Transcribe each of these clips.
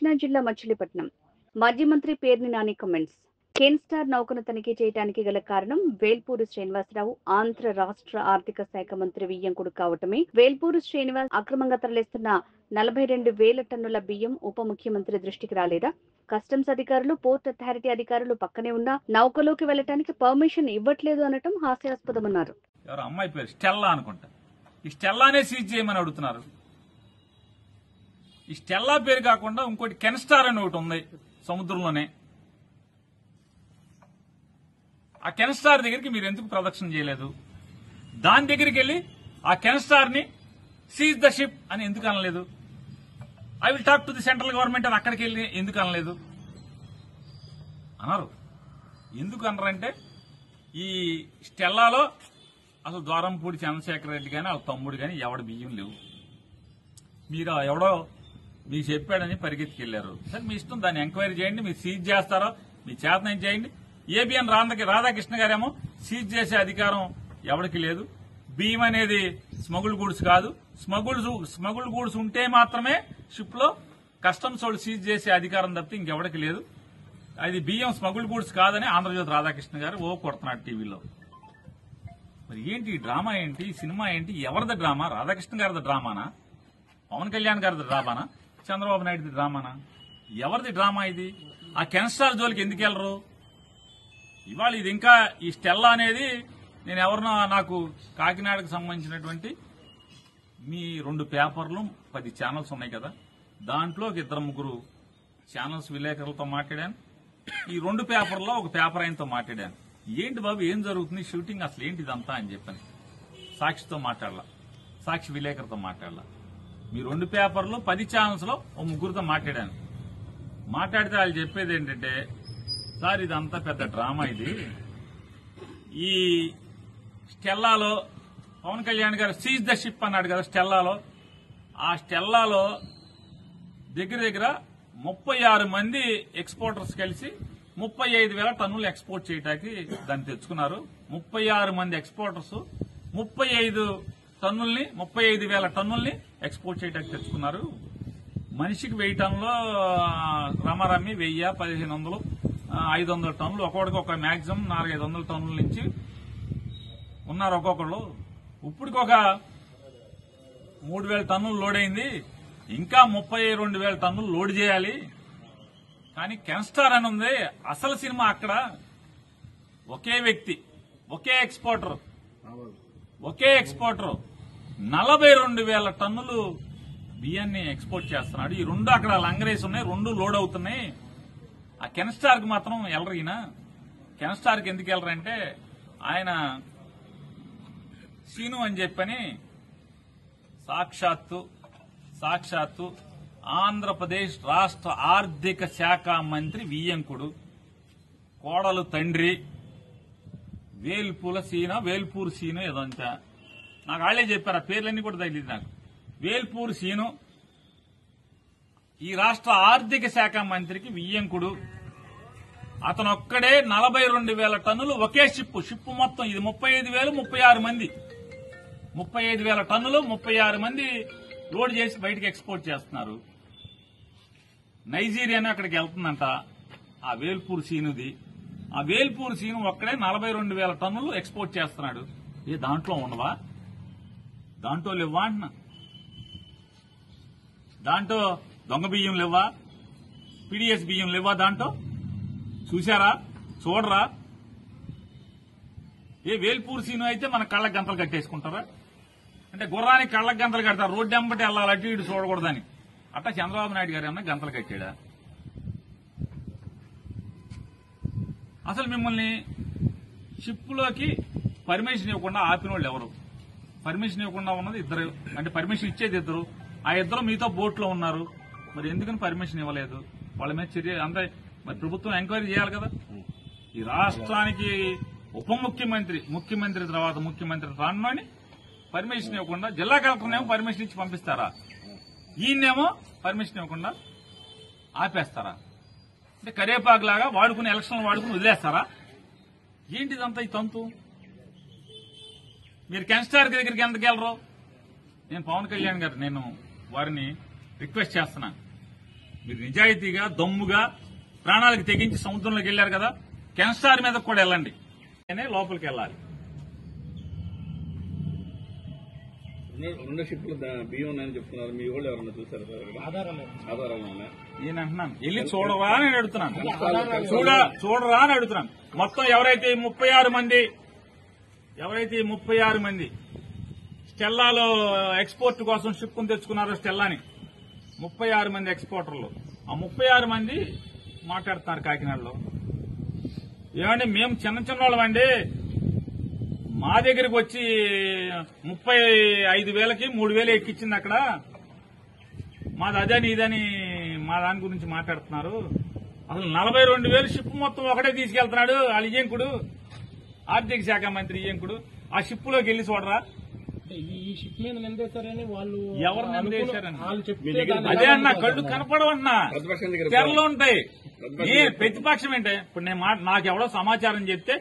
కృష్ణా జిల్లా మచిలీపట్నం మాజీ మంత్రి Perni Nani comments. Ken Star నౌకను తనిఖీ చేయడానికి గల కారణం వేల్పూరి శ్రీనివాసరావు ఆంధ్ర రాష్ట్ర ఆర్థిక శాఖ మంత్రి వియ్యంకుడు కావటమే. వేల్పూరి శ్రీనివాస్ అక్రమంగా తరలిస్తున్న 42,000 టన్నుల బియ్యం ఉప ముఖ్యమంత్రి దృష్టికి రాలేదా? కస్టమ్స్ అధికారులు, పోర్ట్ అథారిటీ అధికారులు పక్కనే ఉన్నా నౌకలోకి వెళ్లడానికి పర్మిషన్ ఇవ్వట్లేదు అనటం హాస్యాస్పదమన్నారు. ఎవరు అమ్మాయి పేరు స్టెల్లా అనుకుంటా. ఈ స్టెల్లానే సీజ్ చేయమని అడుగుతున్నారు. ఈ స్టెల్లా పేరు కాకుండా ఇంకోటి కెన్ స్టార్ అని ఒకటి ఉంది సముద్రంలోనే. ఆ కెన్ స్టార్ దగ్గరికి మీరు ఎందుకు ప్రదక్షిణ చేయలేదు? దాని దగ్గరికి వెళ్లి ఆ కెన్ స్టార్ ని సీజ్ ద షిప్ అని ఎందుకు అనలేదు? I will talk to the central government అని అక్కడికి వెళ్ళి ఎందుకు అనలేదు? అన్నారు. ఎందుకు అనరంటే ఈ స్టెల్లాలో అసలు ద్వారంపూడి చంద్రశేఖర్ రెడ్డి కానీ వాళ్ళ తమ్ముడు కానీ ఎవడ బియ్యం లేవు. మీరు ఎవడో మీకు చెప్పాడని పరిగెత్తికెళ్లారు. సరే మీ ఇష్టం, దాన్ని ఎంక్వైరీ చేయండి. మీరు సీజ్ చేస్తారో మీ చేతనం చేయండి. ఏబిఎన్ రాధాకృష్ణ గారేమో సీజ్ చేసే అధికారం ఎవరికి లేదు. బియ్యం అనేది స్మగుల్ గూడ్స్ కాదు. స్మగుల్ గూడ్స్ ఉంటే మాత్రమే షిప్ లో కస్టమ్స్ వాళ్ళు సీజ్ చేసే అధికారం తప్పితే ఇంకెవరికి లేదు. అది బియ్యం స్మగుల్ గూడ్స్ కాదని ఆంధ్రజ్యోతి రాధాకృష్ణ గారు కొడుతున్నాడు టీవీలో. మరి ఏంటి ఈ డ్రామా ఏంటి? ఈ సినిమా ఏంటి? ఎవరిది డ్రామా? రాధాకృష్ణ గారిది డ్రామానా? పవన్ కళ్యాణ్ గారిది డ్రామానా? చంద్రబాబు నాయుడుది డ్రామానా? ఎవరిది డ్రామా ఇది? ఆ కెన్ స్టార్ జోలికి ఎందుకు వెళ్లరు? ఇవాళ ఇది ఇంకా ఈ స్టెల్లా అనేది నేను ఎవరినో నాకు కాకినాడకు సంబంధించినటువంటి మీ 2 పేపర్లు 10 ఛానల్స్ ఉన్నాయి కదా, దాంట్లో 2-3 ఛానల్స్ విలేకరులతో మాట్లాడాను. ఈ 2 పేపర్లో ఒక పేపర్ ఆయనతో మాట్లాడాను. ఏంటి బాబు ఏం జరుగుతుంది షూటింగ్ అసలు ఏంటి ఇదంతా అని చెప్పాను. సాక్షితో మాట్లాడలా, సాక్షి విలేకరుతో మాట్లాడలా. మీ 2 పేపర్లు 10 ఛానల్స్ లో ఓ 3 మాట్లాడాను. మాట్లాడితే వాళ్ళు చెప్పేది ఏంటంటే, సార్ ఇదంతా పెద్ద డ్రామా. ఇది ఈ స్టెల్లాలో పవన్ కళ్యాణ్ గారు సీజ్ ద షిప్ అన్నాడు కదా స్టెల్లాలో. ఆ స్టెల్లాలో దగ్గర 36 మంది ఎక్స్పోర్టర్స్ కలిసి 35,000 టన్నులు ఎక్స్పోర్ట్ చేయడానికి దాన్ని తెచ్చుకున్నారు. 36 మంది ఎక్స్పోర్టర్స్ 35,000 టన్నుల్ని ఎక్స్పోర్ట్ చేయడానికి తెచ్చుకున్నారు. మనిషికి 1000 టన్నులు రమారమ్మి 1000, 1500, 500 టన్నులు ఒక్కొక్కడికి ఒక మాక్సిమం 400-500 టన్నుల నుంచి ఉన్నారు ఒక్కొక్కళ్ళు. ఇప్పటికి ఒక 3,000 టన్నులు లోడ్ అయింది. ఇంకా 32,000 టన్నులు లోడ్ చేయాలి. కానీ కెన్ స్టార్ అని ఉంది. అసలు సినిమా అక్కడ ఒకే వ్యక్తి, ఒకే ఎక్స్పోర్టర్ 42,000 టన్నులు బియ్యాన్ని ఎక్స్పోర్ట్ చేస్తున్నాడు. ఈ 2 అక్కడ లంగరేసి ఉన్నాయి, 2 లోడ్ అవుతున్నాయి. ఆ కెన్ స్టార్ కి మాత్రం వెళ్ళరు. ఈయన కెన్ స్టార్ కి ఎందుకు వెళ్ళరంటే ఆయన సీను అని చెప్పని సాక్షాత్తు ఆంధ్రప్రదేశ్ రాష్ట్ర ఆర్థిక శాఖ మంత్రి వియ్యంకుడు కోడలు తండ్రి వేల్పూరు సీను ఏదో అంతా నాకు వాళ్ళే చెప్పారు. ఆ పేర్లన్నీ కూడా తగిలింది నాకు. వేల్పూరు సీను ఈ రాష్ట్ర ఆర్థిక శాఖ మంత్రికి వియ్యంకుడు. అతను ఒక్కడే 42,000 టన్నులు ఒకే షిప్ మొత్తం ఇది 35,000, 36 మంది 35,000 టన్నులు 36 మంది లోడ్ చేసి బయటకు ఎక్స్పోర్ట్ చేస్తున్నారు. నైజీరియానే అక్కడికి వెళ్తుందంట ఆ వేల్పూర్ సీనుది. ఆ వేల్పూర్ సీను ఒక్కడే 42,000 టన్నులు ఎక్స్పోర్ట్ చేస్తున్నాడు. దాంట్లో ఉండవా? దాంట్లో లేవా అంటున్నా? దాంట్లో దొంగ బియ్యం లేవా? పీడీఎస్ బియ్యం లేవా? దాంట్లో చూశారా? చూడరా? వేల్పూర్ సీను అయితే మన కళ్ళకు గంతలు కట్టేసుకుంటారా? అంటే గుర్రానికి కళ్ళకు గంతలు కడతారు, రోడ్డు వెంబటి వెళ్ళాలి, అటు ఇటు చూడకూడదని. అట్టా చంద్రబాబు నాయుడు గారు ఏమన్నా గంతలు కట్టాడా? అసలు మిమ్మల్ని షిప్లోకి పర్మిషన్ ఇవ్వకుండా ఆపిన వాళ్ళు ఎవరు? పర్మిషన్ ఇవ్వకుండా ఉన్నది 2, అంటే పర్మిషన్ ఇచ్చేది 2. ఆ 2 మీతో బోట్లో ఉన్నారు. మరి ఎందుకని పర్మిషన్ ఇవ్వలేదు? వాళ్ళ మీద చర్య అంతా మరి ప్రభుత్వం ఎంక్వైరీ చేయాలి కదా. ఈ రాష్ట్రానికి ఉప ముఖ్యమంత్రి తర్వాత ముఖ్యమంత్రి రానుని పర్మిషన్ ఇవ్వకుండా జిల్లా కలెక్టర్నేమో పర్మిషన్ ఇచ్చి పంపిస్తారా? ఈయన్నేమో పర్మిషన్ ఇవ్వకుండా ఆపేస్తారా? అంటే కరేపాకులాగా వాడుకుని ఎలక్షన్లు వాడుకుని వదిలేస్తారా? ఏంటిదంతా ఈ తంతు? మీరు కెన్ స్టార్ దగ్గరికి ఎందుకు వెళ్ళరు? నేను పవన్ కళ్యాణ్ గారు వారిని రిక్వెస్ట్ చేస్తున్నాను. మీరు నిజాయితీగా దమ్ముగా ప్రాణాలకు తెగించి సముద్రంలోకి వెళ్లారు కదా, కెన్స్టార్ మీద కూడా వెళ్ళండి, లోపలికి వెళ్ళాలి. రెండు షిప్లు బియ్యం ఉన్నాయని చెప్తున్నారు. మీ వాళ్ళు ఎవరన్నా చూసారు సార్? ఆధారాలు ఉన్నాయి. నేను అంటున్నాను వెళ్ళి చూడరా అని అడుగుతున్నాను. చూడరా అని అడుగుతున్నాను. మొత్తం ఎవరైతే 36 మంది స్టెల్లాలో ఎక్స్పోర్ట్ కోసం షిప్ను తెచ్చుకున్నారో స్టెల్లాని 36 మంది ఎక్స్పోర్టర్లు, ఆ 36 మంది మాట్లాడుతున్నారు కాకినాడలో. ఏమండి మేము చిన్న వాళ్ళమండి, మా దగ్గరికి వచ్చి 35,000కి 3,000 ఎక్కిచ్చింది అక్కడ, మాది అదని ఇదని మా దాని గురించి మాట్లాడుతున్నారు. అసలు 42,000 షిప్ మొత్తం ఒకటే తీసుకెళ్తున్నాడు వాళ్ళ ఇయ్యంకుడు, ఆర్థిక శాఖ మంత్రి ఇయ్యంకుడు. ఆ షిప్ లోకి వెళ్లి చూడరా, ఈ షిప్ మీద నిందేశారని వాళ్ళు ఎవరు నిందేశారని వాళ్ళు చెప్తే అదే అన్నా, కళ్ళు కనపడవన్నా, తెరలు ఉంటాయి. ప్రతిపక్షం ఏంటే ఇప్పుడు నాకు ఎవడో సమాచారం చెప్తే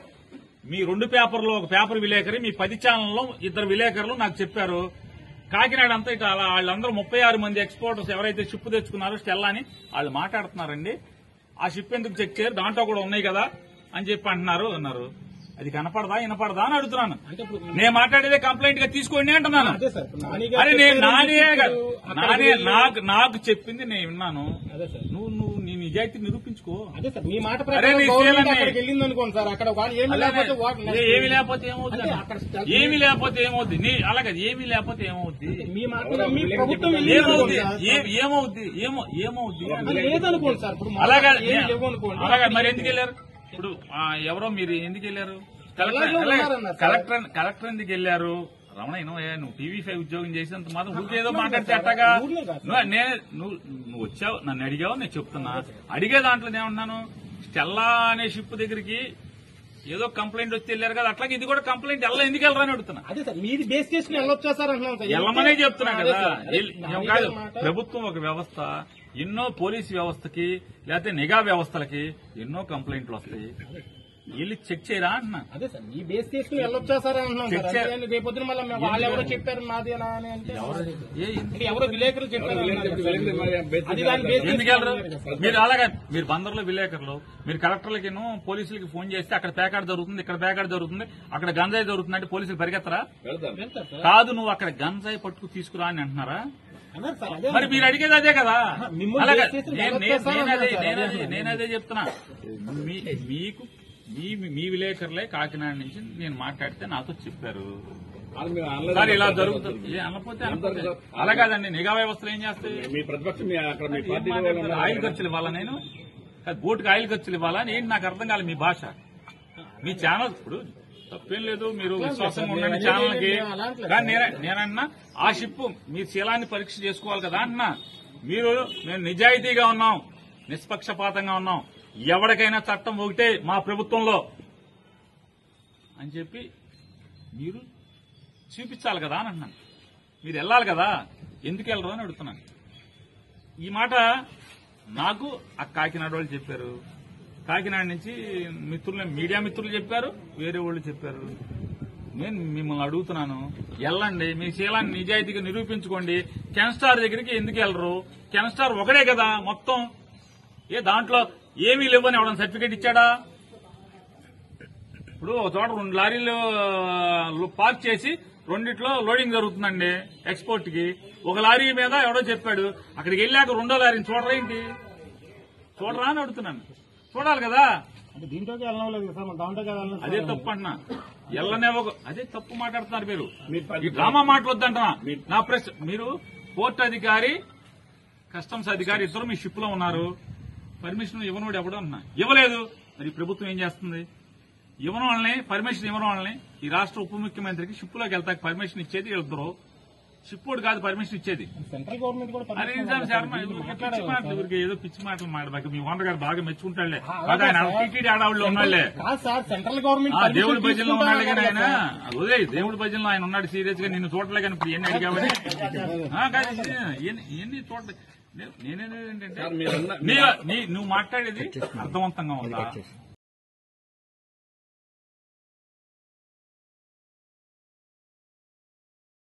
మీ 2 పేపర్లో ఒక పేపర్ విలేకరి, మీ 10 ఛానల్లో 2 విలేకరులు నాకు చెప్పారు. కాకినాడ అంతా ఇక అలా వాళ్ళందరూ 36 మంది ఎక్స్పోర్టర్స్ ఎవరైతే షిప్ తెచ్చుకున్నారో స్టెల్లా అని వాళ్ళు మాట్లాడుతున్నారండి. ఆ షిప్ ఎందుకు చెక్ చేయరు, దాంట్లో కూడా ఉన్నాయి కదా అని చెప్పి అన్నారు. అది కనపడదా వినపడదా అని అడుగుతున్నాను. నేను మాట్లాడేదే కంప్లైంట్ గా తీసుకోండి అంటున్నాను. అరే నానే నాకు చెప్పింది నేను విన్నాను. నువ్వు నీ నిజాయితీ నిరూపించుకో. మీ మాట వెళ్ళిందనుకోండి సార్, అక్కడ ఏమి లేకపోతే ఏమవుద్ది అలాగే ఏమీ లేకపోతే ఏమవుద్ది లేదనుకోండి సార్. అలాగే మరి ఎందుకు వెళ్ళారు? ఇప్పుడు ఎవరో మీరు ఎందుకు వెళ్ళారు? కలెక్టర్ ఎందుకు వెళ్ళారు? రమణ నువ్వు TV5 ఉద్యోగం చేసినంత మాత్రం ఊరికేదో మాట్లాడితే అట్టగా నువ్వు వచ్చావు, నన్ను అడిగావు, నేను చెప్తున్నా. అడిగే దాంట్లో ఏమన్నాను, స్టెల్లా అనే షిప్ దగ్గరికి ఏదో కంప్లైంట్ వచ్చి వెళ్ళారు కదా, అట్లాగే ఇది కూడా కంప్లైంట్ ఎందుకు వెళ్ళరని అడుగుతున్నా. వెళ్ళమనే చెప్తున్నా కదా. కాదు, ప్రభుత్వం ఒక వ్యవస్థ, ఎన్నో పోలీసు వ్యవస్థకి లేకపోతే నిఘా వ్యవస్థలకి ఎన్నో కంప్లైంట్లు వస్తాయి, వెళ్ళి చెక్ చేయరా అన్నా. అదే సార్, ఈ బేస్ చేసుకుని వెళ్ళొచ్చా సార్ అంటున్నాం. రేపొద్దున మళ్ళీ వాళ్ళు ఎవరో చెప్పారు నాదేనా అని అంటే ఎవరో విలేకరులు చెప్పారు. ఎందుకు వెళ్ళరు మీరు? అలాగే మీరు బందర్లో విలేకరులు, మీరు కలెక్టర్లకి పోలీసులకి ఫోన్ చేస్తే అక్కడ పేకాడు జరుగుతుంది, ఇక్కడ పేకాడు జరుగుతుంది, అక్కడ గంజాయి జరుగుతుంది అంటే పోలీసులు పరిగెత్తరా? కాదు, నువ్వు అక్కడ గంజాయి పట్టుకు తీసుకురా అని అంటున్నారా? మరి మీరు అడిగేది అదే కదా. అలాగే నేనదే చెప్తున్నా. మీకు మీ విలేకరులే కాకినాడ నుంచి నేను మాట్లాడితే నాతో చెప్పారు సార్ ఇలా జరుగుతుంది. అనకపోతే అలా కాదండి, నిఘా వ్యవస్థలు ఏం చేస్తాయి? ఆయిల్ ఖర్చులు ఇవ్వాలా? నేను బోటుకి ఆయిల్ ఖర్చులు ఇవ్వాలా? ఏంటి నాకు అర్థం కాలేదు మీ భాష. మీ ఛానల్ ఇప్పుడు తప్పేం లేదు, మీరు విశ్వాసంగా ఉండండి ఛానల్కి. కానీ నేనన్నా ఆ షిప్ మీ శీలాన్ని పరీక్ష చేసుకోవాలి కదా అన్నా. మేము నిజాయితీగా ఉన్నాం, నిష్పక్షపాతంగా ఉన్నాం, ఎవరికైనా చట్టం ఒకటే మా ప్రభుత్వంలో అని చెప్పి మీరు చూపించాలి కదా అని అంటున్నాను. మీరు వెళ్ళాలి కదా, ఎందుకు వెళ్ళరు అని అడుగుతున్నాను. ఈ మాట నాకు ఆ కాకినాడ వాళ్ళు చెప్పారు, కాకినాడ నుంచి మీడియా మిత్రులు చెప్పారు, వేరే వాళ్ళు చెప్పారు. నేను మిమ్మల్ని అడుగుతున్నాను, వెళ్ళండి, మీ శీలాన్ని నిజాయితీగా నిరూపించుకోండి. కెన్స్టార్ దగ్గరికి ఎందుకు వెళ్ళరు? కెన్స్టార్ ఒకడే కదా మొత్తం. దాంట్లో ఏమీ లేవని ఎవడన్నా సర్టిఫికేట్ ఇచ్చాడా? ఇప్పుడు ఒక చోట 2 లారీలు పార్క్ చేసి రెండిట్లో లోడింగ్ జరుగుతుందండి ఎక్స్పోర్ట్ కి. ఒక లారీ మీద ఎవడో చెప్పాడు, అక్కడికి వెళ్ళాక 2వ లారీని చూడరా ఏంటి? చూడరా అని అడుగుతున్నాను. చూడాలి కదా. అదే తప్పు అంటున్నా. అదే తప్పు మాట్లాడుతున్నారు మీరు. ఈ డ్రామా మాట్లాడొద్దంటున్నా. నా ప్రశ్న, మీరు పోర్ట్ అధికారి, కస్టమ్స్ అధికారి ఇద్దరు మీ షిప్ లో ఉన్నారు. పర్మిషన్ ఇవ్వనోడు ఎవడో అన్నా ఇవ్వలేదు. మరి ప్రభుత్వం ఏం చేస్తుంది? ఇవ్వడం వాళ్ళని, పర్మిషన్ ఇవ్వడం వాళ్ళని. ఈ రాష్ట్ర ఉప ముఖ్యమంత్రికి షిప్ లోకి వెళ్తాక పర్మిషన్ ఇచ్చేది ఇద్దరు. షిప్ కూడా కాదు పర్మిషన్ ఇచ్చేది. సెంట్రల్ గవర్నమెంట్ కూడా ఏదో పిచ్చి మాటలు మాట్లాడబాక. మీ ఓనర్ గారు బాగా మెచ్చుకుంటాడులే, ఆయన టీటీడీ ఆడవాళ్ళు ఉన్నాళ్లే. సెంట్రల్ గవర్నమెంట్ దేవుడి భజనలో ఉన్నాడు కానీ ఆయన అదే దేవుడి భజనలో ఆయన ఉన్నాడు సీరియస్ గా. నిన్ను చూడలే కానీ ఇప్పుడు ఎన్ని అడిగామని ఎన్ని చూడలే. నేనేంటంటే నువ్వు మాట్లాడేది అర్థవంతంగా ఉందా?